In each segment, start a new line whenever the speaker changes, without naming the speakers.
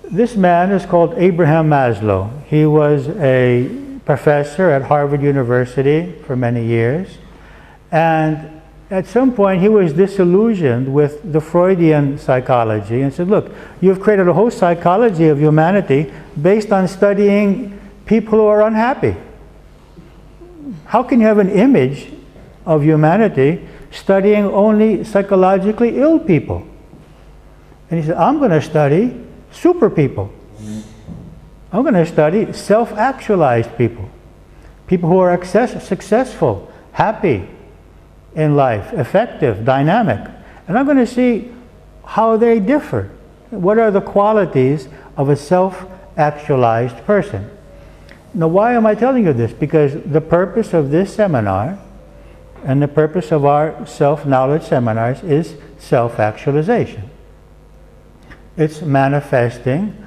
This man is called Abraham Maslow. He was a professor at Harvard University for many years. And at some point he was disillusioned with the Freudian psychology and said, look, you've created a whole psychology of humanity based on studying people who are unhappy. How can you have an image of humanity studying only psychologically ill people? And he said, I'm going to study super people. I'm going to study self-actualized people. People who are successful, happy in life, effective, dynamic. And I'm going to see how they differ. What are the qualities of a self-actualized person? Now, why am I telling you this? Because the purpose of this seminar and the purpose of our self-knowledge seminars is self-actualization. It's manifesting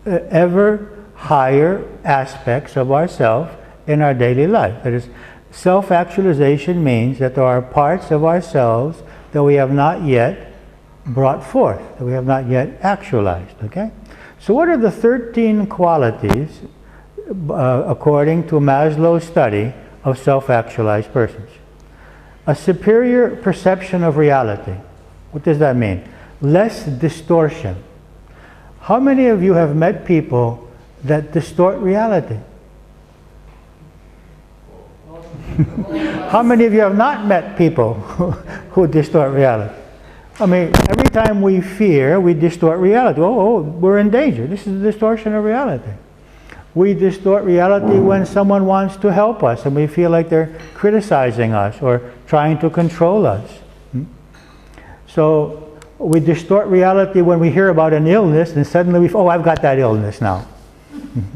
ever higher aspects of ourself in our daily life. That is, self-actualization means that there are parts of ourselves that we have not yet brought forth, that we have not yet actualized, okay? So what are the 13 qualities, according to Maslow's study, of self-actualized persons? A superior perception of reality. What does that mean? Less distortion. How many of you have met people that distort reality? How many of you have not met people who distort reality? I mean, every time we fear, we distort reality. Oh, we're in danger. This is a distortion of reality. We distort reality when someone wants to help us and we feel like they're criticizing us or trying to control us. So we distort reality when we hear about an illness and suddenly I've got that illness now.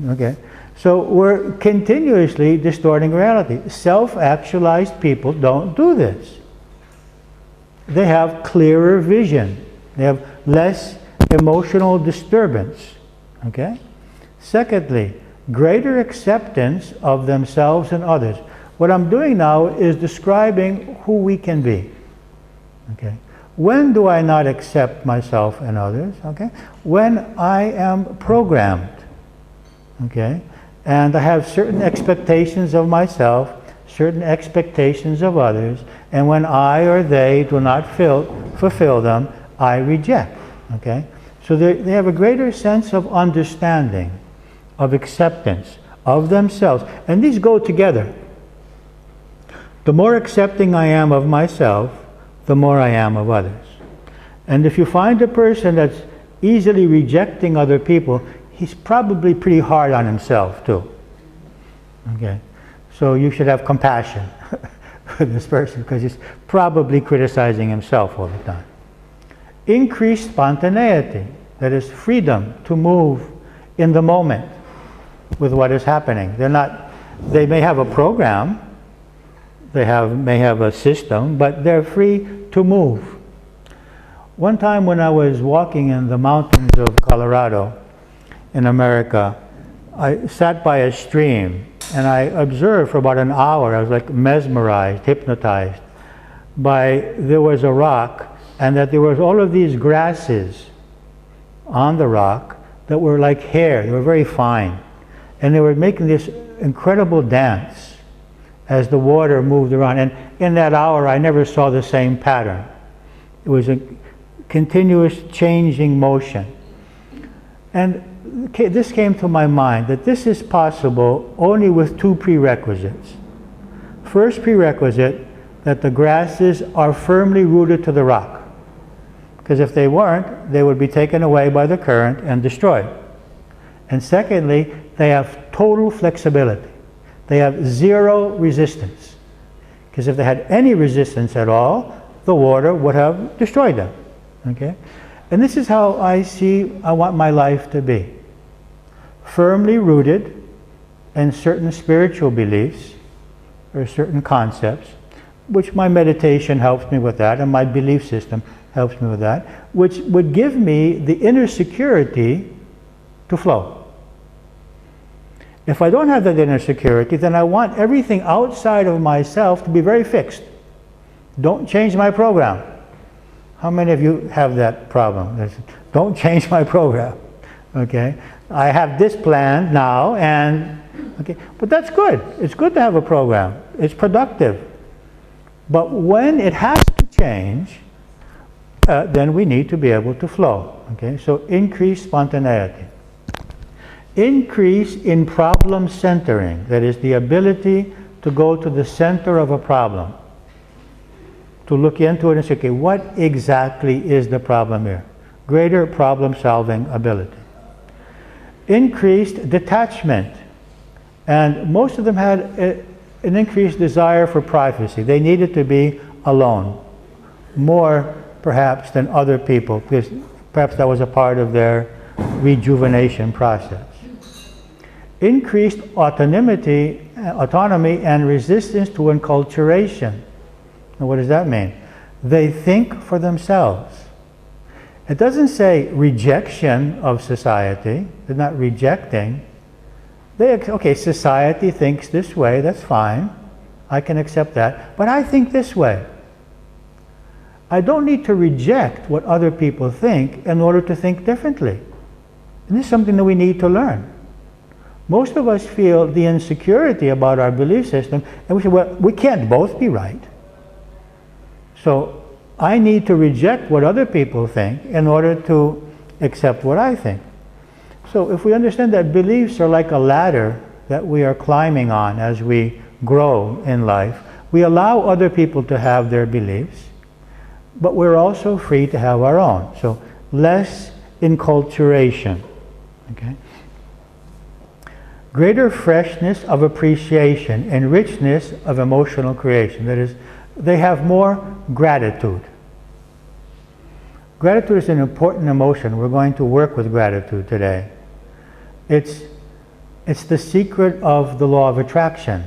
Okay. So we're continuously distorting reality. Self-actualized people don't do this. They have clearer vision. They have less emotional disturbance. Okay? Secondly, greater acceptance of themselves and others. What I'm doing now is describing who we can be. Okay? When do I not accept myself and others? Okay? When I am programmed. Okay? And I have certain expectations of myself, certain expectations of others, and when I or they do not fulfill them, I reject. Okay? So they have a greater sense of understanding, of acceptance of themselves. And these go together. The more accepting I am of myself, the more I am of others. And if you find a person that's easily rejecting other people, he's probably pretty hard on himself too. Okay, so you should have compassion for this person because he's probably criticizing himself all the time. Increased spontaneity, that is freedom to move in the moment with what is happening. They may have a program, may have a system, but they're free to move. One time when I was walking in the mountains of Colorado, in America, I sat by a stream and I observed for about an hour. I was like mesmerized, hypnotized there was a rock, and that there was all of these grasses on the rock that were like hair. They were very fine, and they were making this incredible dance as the water moved around. And in that hour I never saw the same pattern. It was a continuous changing motion. And this came to my mind that this is possible only with two prerequisites. First prerequisite, that the grasses are firmly rooted to the rock. Because if they weren't, they would be taken away by the current and destroyed. And secondly, they have total flexibility. They have zero resistance. Because if they had any resistance at all, the water would have destroyed them. Okay? And this is how I want my life to be. Firmly rooted in certain spiritual beliefs or certain concepts, which my meditation helps me with that, and my belief system helps me with that, which would give me the inner security to flow. If I don't have that inner security, then I want everything outside of myself to be very fixed. Don't change my program. How many of you have that problem? Don't change my program. Okay, I have this plan now, and okay, but that's good. It's good to have a program. It's productive. But when it has to change, then we need to be able to flow. Okay, so increase spontaneity. Increase in problem centering, that is the ability to go to the center of a problem, to look into it and say, okay, what exactly is the problem here? Greater problem solving ability. Increased detachment, and most of them had an increased desire for privacy. They needed to be alone, more perhaps than other people, because perhaps that was a part of their rejuvenation process. Increased autonomy and resistance to enculturation. Now, what does that mean? They think for themselves. It doesn't say rejection of society. They're not rejecting. Okay, society thinks this way, that's fine. I can accept that. But I think this way. I don't need to reject what other people think in order to think differently. And this is something that we need to learn. Most of us feel the insecurity about our belief system, and we say, well, we can't both be right. So I need to reject what other people think in order to accept what I think. So if we understand that beliefs are like a ladder that we are climbing on as we grow in life, we allow other people to have their beliefs, but we're also free to have our own. So less enculturation. Okay? Greater freshness of appreciation and richness of emotional creation. That is, they have more gratitude. Gratitude is an important emotion. We're going to work with gratitude today. It's the secret of the law of attraction.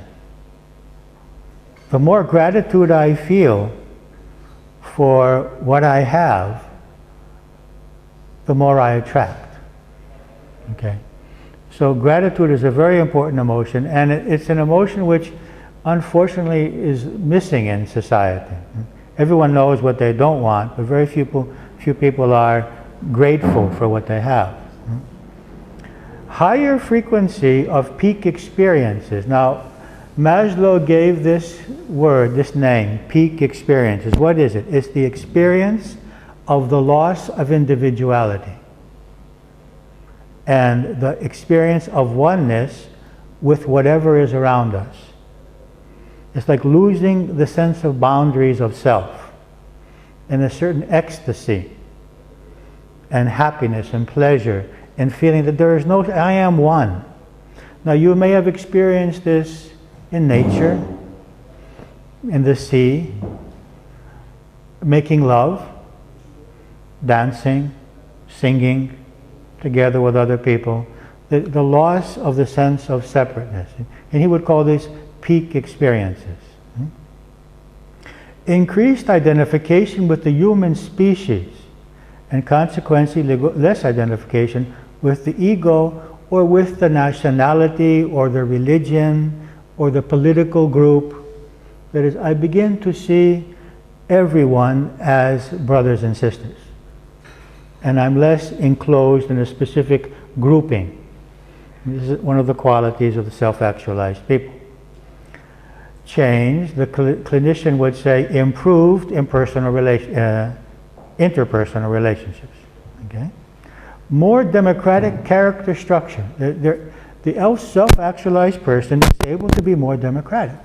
The more gratitude I feel for what I have, the more I attract. Okay? So gratitude is a very important emotion, and it's an emotion which unfortunately is missing in society. Everyone knows what they don't want, but very few people are grateful for what they have. Higher frequency of peak experiences. Now, Maslow gave this word, this name, peak experiences. What is it? It's the experience of the loss of individuality and the experience of oneness with whatever is around us. It's like losing the sense of boundaries of self and a certain ecstasy and happiness and pleasure and feeling that there is no, I am one. Now you may have experienced this in nature, in the sea, making love, dancing, singing together with other people, the loss of the sense of separateness. And he would call these peak experiences. Increased identification with the human species, and consequently less identification with the ego or with the nationality or the religion or the political group. That is, I begin to see everyone as brothers and sisters. And I'm less enclosed in a specific grouping. This is one of the qualities of the self-actualized people. Change, the clinician would say, improved interpersonal relationships. Okay? More democratic character structure. The self-actualized person is able to be more democratic.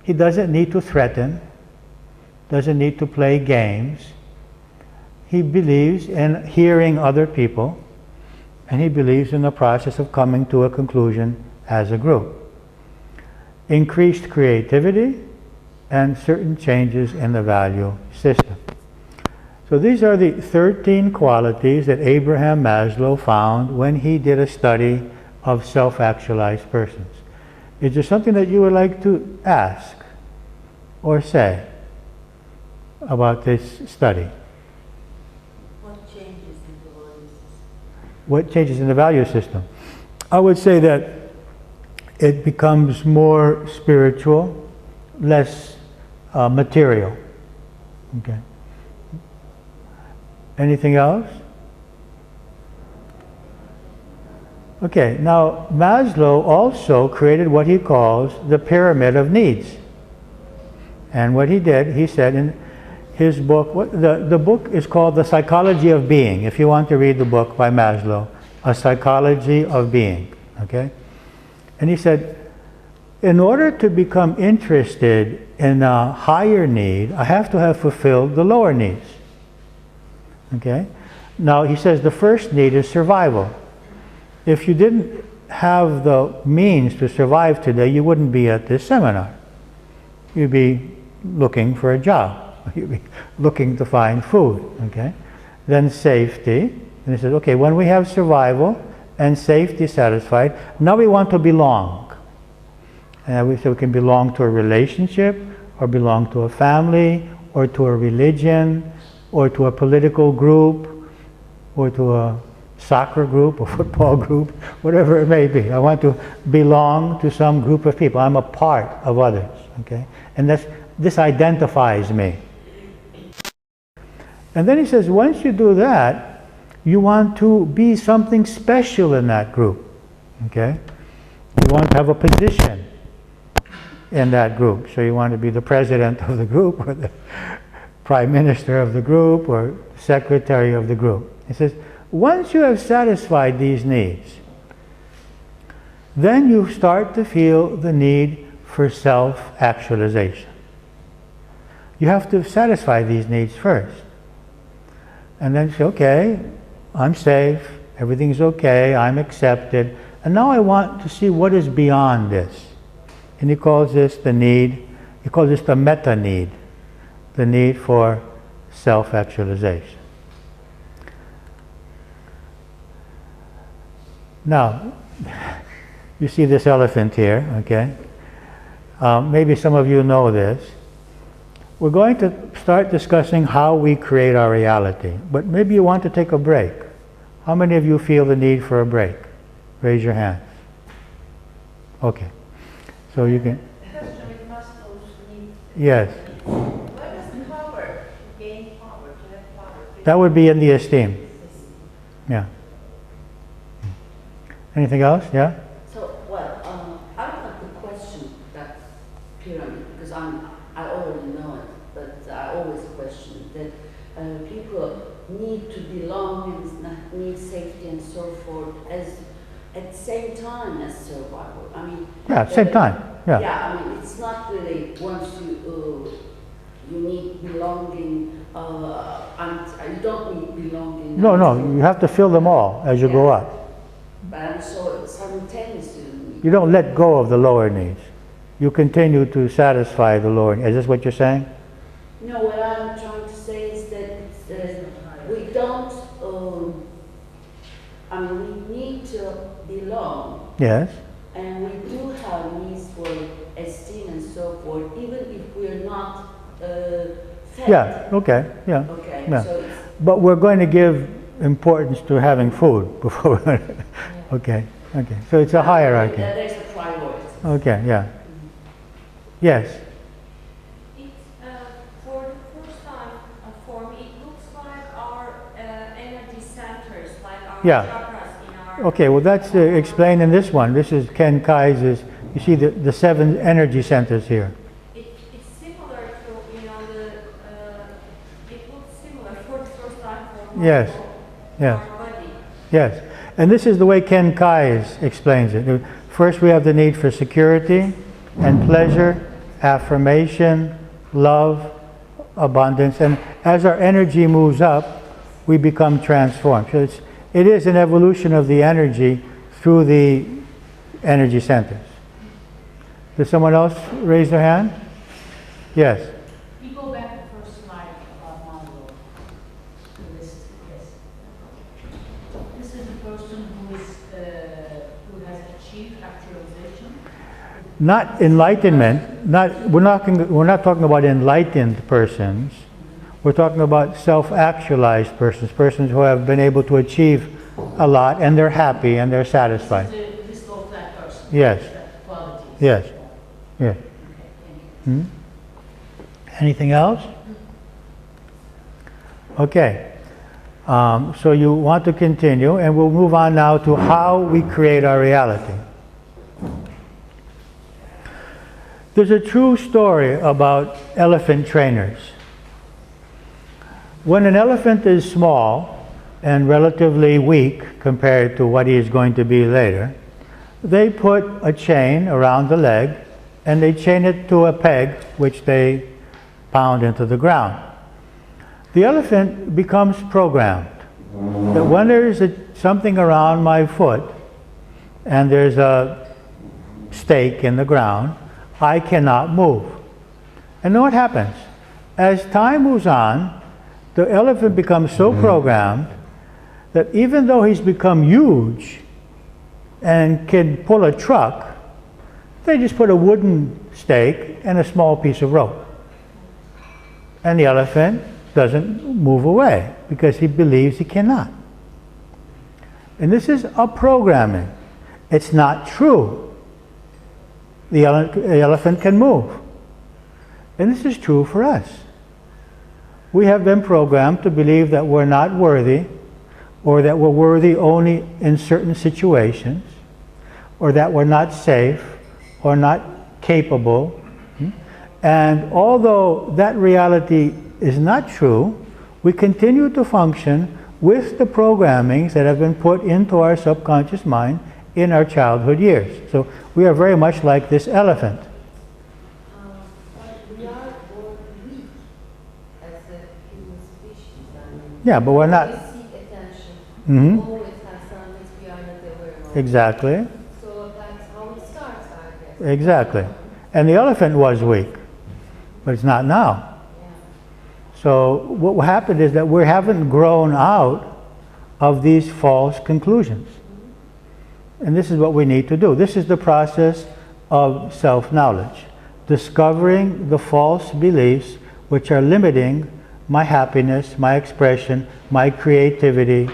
He doesn't need to threaten, doesn't need to play games. He believes in hearing other people, and he believes in the process of coming to a conclusion as a group. Increased creativity and certain changes in the value system. So these are the 13 qualities that Abraham Maslow found when he did a study of self-actualized persons. Is there something that you would like to ask or say about this study? What changes in the value system? I would say that it becomes more spiritual, less material. Okay. Anything else? Okay, now Maslow also created what he calls the pyramid of needs. And what he did, he said in his book, the book is called The Psychology of Being, if you want to read the book by Maslow, A Psychology of Being, okay? And he said, in order to become interested in a higher need, I have to have fulfilled the lower needs, okay? Now, he says the first need is survival. If you didn't have the means to survive today, you wouldn't be at this seminar. You'd be looking for a job. You'd be looking to find food, okay? Then safety. And he says, okay, when we have survival and safety satisfied, now we want to belong. And we say we can belong to a relationship, or belong to a family, or to a religion, or to a political group, or to a soccer group, a football group, whatever it may be. I want to belong to some group of people. I'm a part of others, okay? And this identifies me. And then he says, once you do that, you want to be something special in that group, okay? You want to have a position in that group. So you want to be the president of the group, or the prime minister of the group, or secretary of the group. He says, once you have satisfied these needs, then you start to feel the need for self-actualization. You have to satisfy these needs first. And then say, okay, I'm safe, everything's okay, I'm accepted, and now I want to see what is beyond this. And he calls this the need, he calls this the meta-need, the need for self-actualization. Now, you see this elephant here, okay? Maybe some of you know this. We're going to start discussing how we create our reality, but maybe you want to take a break. How many of you feel the need for a break? Raise your hand. Okay. So you can...
Question with Maslow's need.
Yes.
What is power? To gain power, to have power.
That would be in the esteem. Yeah. Anything else? Yeah?
So, well, I would like to question that pyramid, because I already know it, but I always question that people need to belong and need safety and so forth as at the same time as survival. I mean,
Yeah, same time. Yeah.
Yeah, I mean, it's not really once you need belonging, and you don't need belonging.
No, you have to fill them all as you go up.
But so simultaneously.
You don't let go of the lower needs. You continue to satisfy the lower needs. Is this what you're saying?
No, what I'm trying to say is that we don't, I mean, we need to belong.
Yes.
And we do have needs for esteem and so forth, even if we're not fed.
Yeah, okay, yeah.
Okay,
Yeah.
so it's,
But we're going to give importance to having food before we're going to... Okay, okay. So it's a hierarchy.
there's a priority.
Okay, yeah. Yes.
It's, for the first time for me, it looks like our energy centers, like our
Yeah.
chakras in our...
Okay, well that's explained in this one. This is Ken Kai's, you see the 7 energy centers here.
It's similar to, you know, it looks similar for the first time for
Yes, yes.
our body.
Yes, and this is the way Ken Kai's explains it. First we have the need for security and pleasure, affirmation, love, abundance, and as our energy moves up, we become transformed. So it is an evolution of the energy through the energy centers. Does someone else raise their hand? Yes.
You go back to the first slide about Maslow. This is the person who has achieved actualization.
Not enlightenment. We're not talking about enlightened persons. We're talking about self-actualized persons, persons who have been able to achieve a lot and they're happy and they're satisfied.
This low fat person.
Yes.
Qualities.
Yes. Yes.
Okay, thank you.
Anything else? Okay. So you want to continue, and we'll move on now to how we create our reality. There's a true story about elephant trainers. When an elephant is small and relatively weak compared to what he is going to be later, they put a chain around the leg and they chain it to a peg which they pound into the ground. The elephant becomes programmed that when there is something around my foot and there's a stake in the ground, I cannot move. And then what happens? As time moves on, the elephant becomes so programmed that even though he's become huge and can pull a truck, they just put a wooden stake and a small piece of rope. And the elephant doesn't move away because he believes he cannot. And this is a programming. It's not true. The elephant can move. And this is true for us. We have been programmed to believe that we're not worthy, or that we're worthy only in certain situations, or that we're not safe, or not capable. And although that reality is not true, we continue to function with the programmings that have been put into our subconscious mind in our childhood years. So we are very much like this elephant.
But we are born weak as a human species. I mean,
Yeah, but we're not.
we seek attention.
Mhm.
Always have something we are not aware of.
Exactly.
So that's how it starts, I guess.
Exactly. And the elephant was weak, but it's not now.
Yeah.
So what happened is that we haven't grown out of these false conclusions. And this is what we need to do. This is the process of self-knowledge. Discovering the false beliefs which are limiting my happiness, my expression, my creativity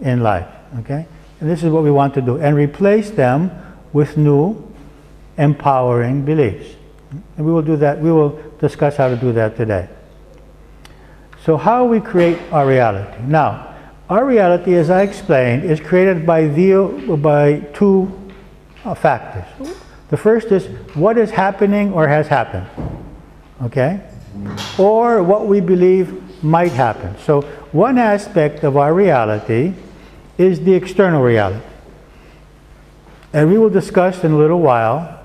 in life. Okay? And this is what we want to do. And replace them with new, empowering beliefs. And we will do that. We will discuss how to do that today. So how we create our reality. Now, our reality, as I explained, is created by two factors. The first is what is happening or has happened, okay? Or what we believe might happen. So one aspect of our reality is the external reality. And we will discuss in a little while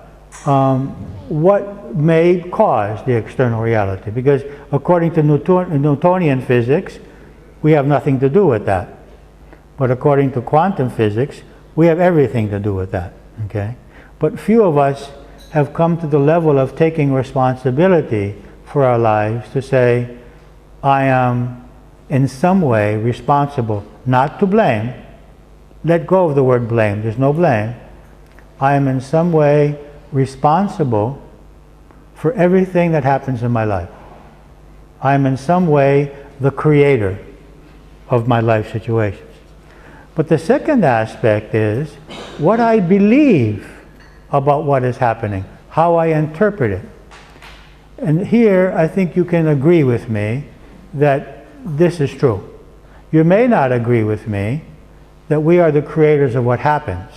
what may cause the external reality. Because according to Newtonian physics, we have nothing to do with that. But according to quantum physics, we have everything to do with that. Okay? But few of us have come to the level of taking responsibility for our lives to say, I am in some way responsible, not to blame. Let go of the word blame. There's no blame. I am in some way responsible for everything that happens in my life. I am in some way the creator of my life situations. But the second aspect is what I believe about what is happening, how I interpret it. And here I think you can agree with me that this is true. You may not agree with me that we are the creators of what happens,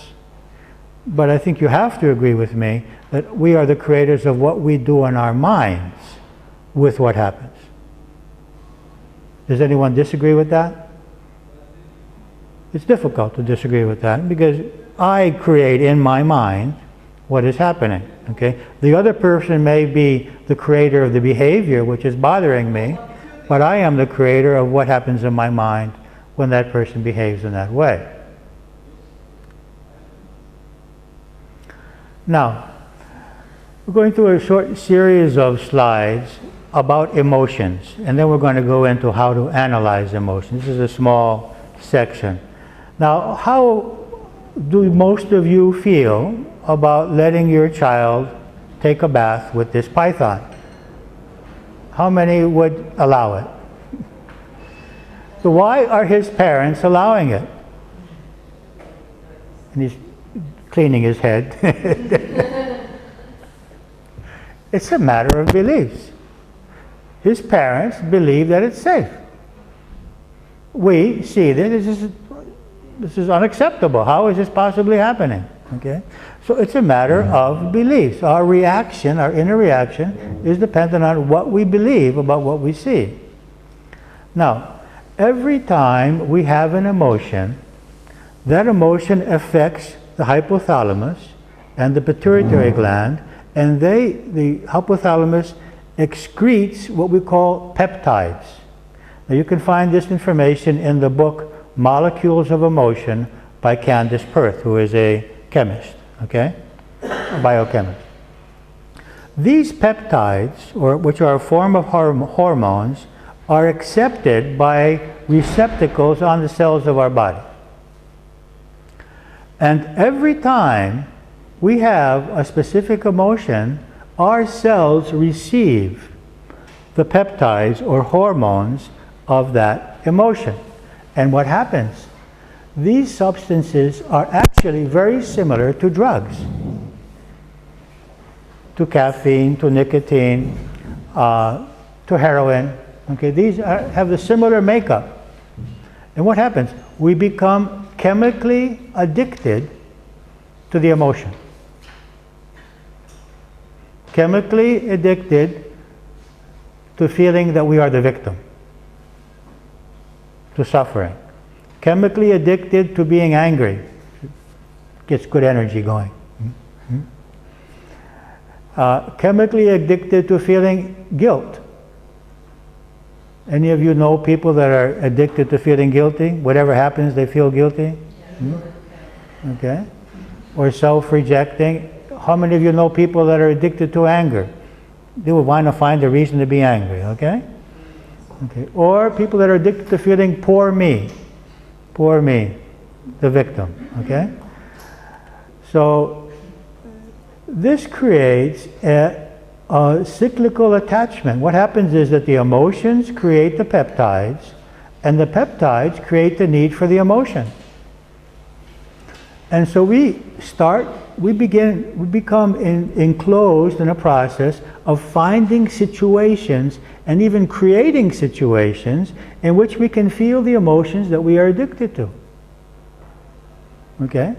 but I think you have to agree with me that we are the creators of what we do in our minds with what happens. Does anyone disagree with that? It's difficult to disagree with that because I create in my mind what is happening. Okay? The other person may be the creator of the behavior which is bothering me, but I am the creator of what happens in my mind when that person behaves in that way. Now, we're going through a short series of slides about emotions, and then we're going to go into how to analyze emotions. This is a small section. Now, how do most of you feel about letting your child take a bath with this python? How many would allow it? So why are his parents allowing it? And he's cleaning his head. It's a matter of beliefs. His parents believe that it's safe. we see this is unacceptable. How is this possibly happening? Okay? So it's a matter of beliefs. Our reaction, our inner reaction, is dependent on what we believe about what we see. Now, every time we have an emotion, that emotion affects the hypothalamus and the pituitary gland, and the hypothalamus excretes what we call peptides. Now, you can find this information in the book Molecules of Emotion by Candace Perth, who is a chemist, okay? A biochemist. These peptides, which are a form of hormones, are accepted by receptacles on the cells of our body. And every time we have a specific emotion, our cells receive the peptides or hormones of that emotion. And what happens? These substances are actually very similar to drugs, to caffeine, to nicotine, to heroin. Okay, these have the similar makeup. And what happens? We become chemically addicted to the emotion. Chemically addicted to feeling that we are the victim, to suffering. Chemically addicted to being angry. Gets good energy going. Chemically addicted to feeling guilt. Any of you know people that are addicted to feeling guilty? Whatever happens, they feel guilty? Okay. Or self-rejecting. How many of you know people that are addicted to anger? They will want to find a reason to be angry, okay? Okay. Or people that are addicted to feeling poor me, the victim, okay? So this creates a cyclical attachment. What happens is that the emotions create the peptides, and the peptides create the need for the emotion. And so we become enclosed in a process of finding situations and even creating situations in which we can feel the emotions that we are addicted to. Okay?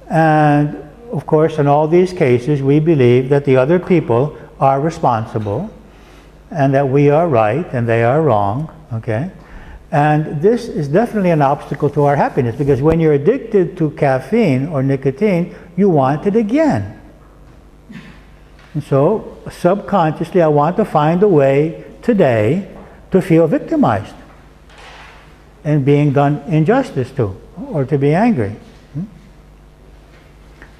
And of course, in all these cases, we believe that the other people are responsible and that we are right and they are wrong. Okay? And this is definitely an obstacle to our happiness, because when you're addicted to caffeine or nicotine, you want it again. And so, subconsciously, I want to find a way today to feel victimized and being done injustice to, or to be angry.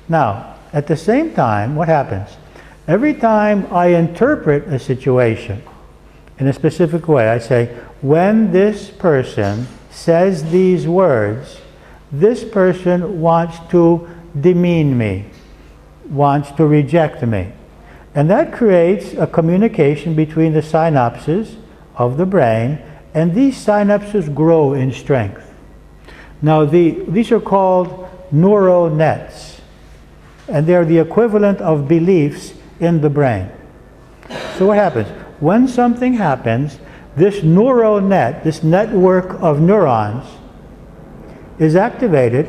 Now, at the same time, what happens? Every time I interpret a situation in a specific way, I say, when this person says these words, this person wants to demean me, wants to reject me. And that creates a communication between the synapses of the brain, and these synapses grow in strength. Now, these are called neural nets, and they're the equivalent of beliefs in the brain. So what happens? When something happens, this neural net, this network of neurons, is activated,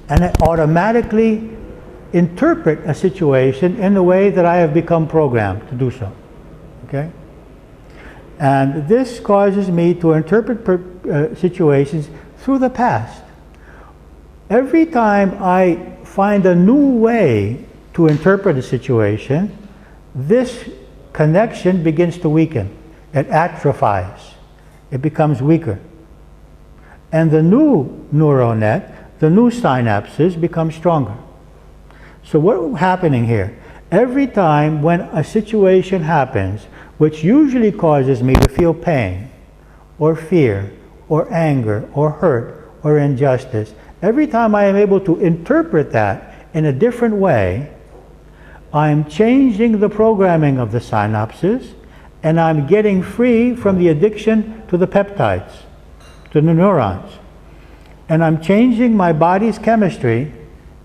and it automatically interpret a situation in the way that I have become programmed to do so. Okay? And this causes me to interpret situations through the past. Every time I find a new way to interpret a situation, this connection begins to weaken. It atrophies. It becomes weaker. And the new neural net, the new synapses, become stronger. So what's happening here? Every time when a situation happens, which usually causes me to feel pain, or fear, or anger, or hurt, or injustice, every time I am able to interpret that in a different way, I'm changing the programming of the synapses, and I'm getting free from the addiction to the peptides, to the neurons. And I'm changing my body's chemistry,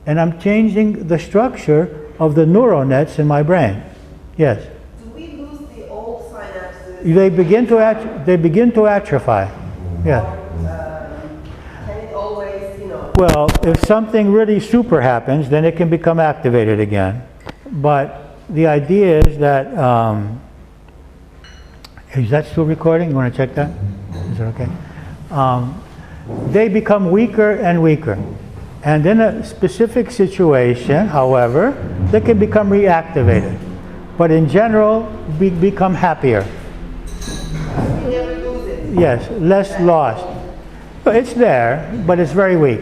and I'm changing the structure of the neural nets in my brain. Yes?
Do we lose the old synapses?
They begin to atrophy. Yeah.
Can it always, you know?
Well, if something really super happens, then it can become activated again. But the idea is that, is that still recording? You want to check that? Is it okay? They become weaker and weaker. And in a specific situation, however, they can become reactivated. But in general, we become happier.
You never lose it.
Yes, less lost. But it's there, but it's very weak.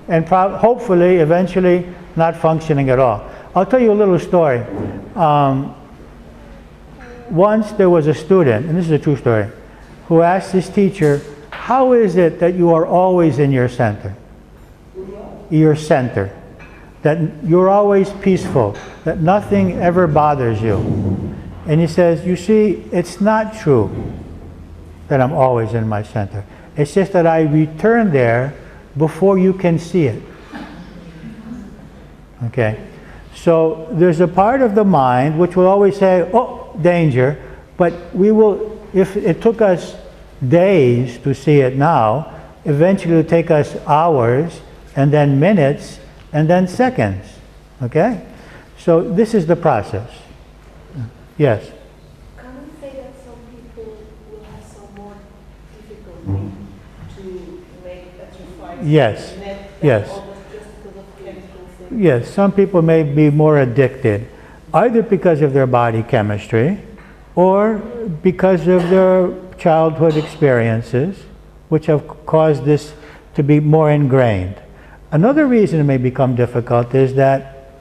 And hopefully, eventually, not functioning at all. I'll tell you a little story. Once there was a student, and this is a true story, who asked his teacher, how is it that you are always in your center? Your center. That you're always peaceful, that nothing ever bothers you. And he says, you see, it's not true that I'm always in my center. It's just that I return there before you can see it. Okay? So there's a part of the mind which will always say, oh, danger, but we will, if it took us days to see it now, eventually it will take us hours, and then minutes, and then seconds. Okay? So this is the process. Yes?
Can we say that some people will have some more difficulty to make exercise?
Yes. Yes.
Just because of chemical things?
Yes, some people may be more addicted, either because of their body chemistry, or because of their childhood experiences, which have caused this to be more ingrained. Another reason it may become difficult is that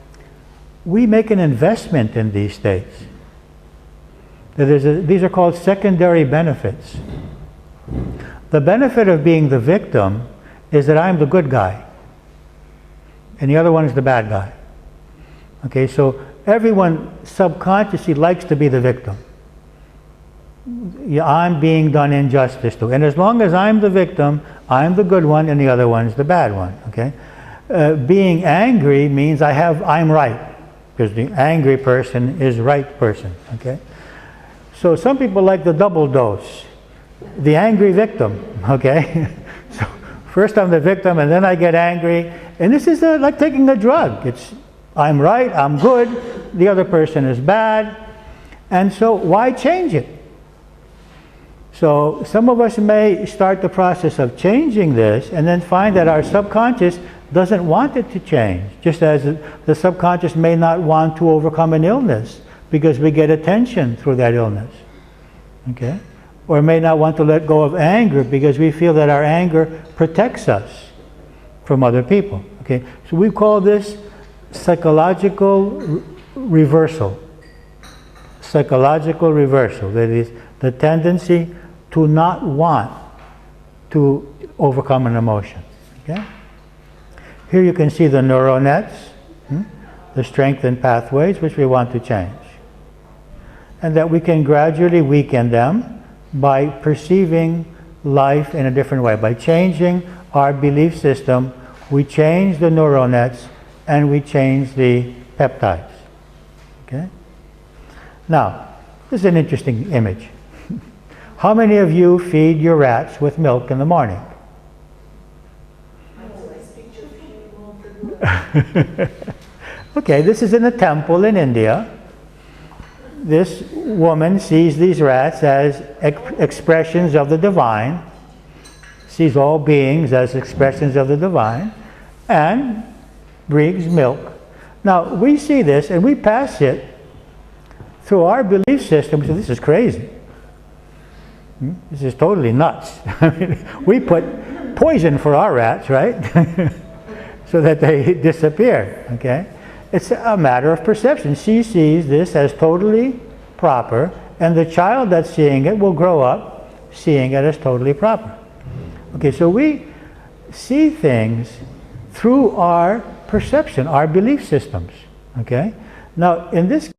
we make an investment in these states. These are called secondary benefits. The benefit of being the victim is that I'm the good guy, and the other one is the bad guy. Okay, so everyone subconsciously likes to be the victim. Yeah, I'm being done injustice to. And as long as I'm the victim, I'm the good one and the other one's the bad one. Okay? Being angry means I'm right. Because the angry person is right person. Okay? So some people like the double dose. The angry victim. Okay? So first I'm the victim and then I get angry. And this is like taking a drug. It's I'm right, I'm good, the other person is bad. And so why change it? So some of us may start the process of changing this and then find that our subconscious doesn't want it to change, just as the subconscious may not want to overcome an illness because we get attention through that illness. Okay? Or may not want to let go of anger because we feel that our anger protects us from other people. Okay? So we call this psychological reversal. Psychological reversal. That is the tendency to not want to overcome an emotion. Okay? Here you can see the neural nets, the strengthened pathways which we want to change. And that we can gradually weaken them by perceiving life in a different way. By changing our belief system, we change the neural nets and we change the peptides. Okay? Now, this is an interesting image. How many of you feed your rats with milk in the morning? Okay, this is in a temple in India. This woman sees these rats as expressions of the divine, sees all beings as expressions of the divine, and brings milk. Now, we see this and we pass it through our belief system. So this is crazy. This is totally nuts. I mean, we put poison for our rats, right? So that they disappear, okay? It's a matter of perception. She sees this as totally proper, and the child that's seeing it will grow up seeing it as totally proper. Okay, so we see things through our perception, our belief systems, okay? Now, in this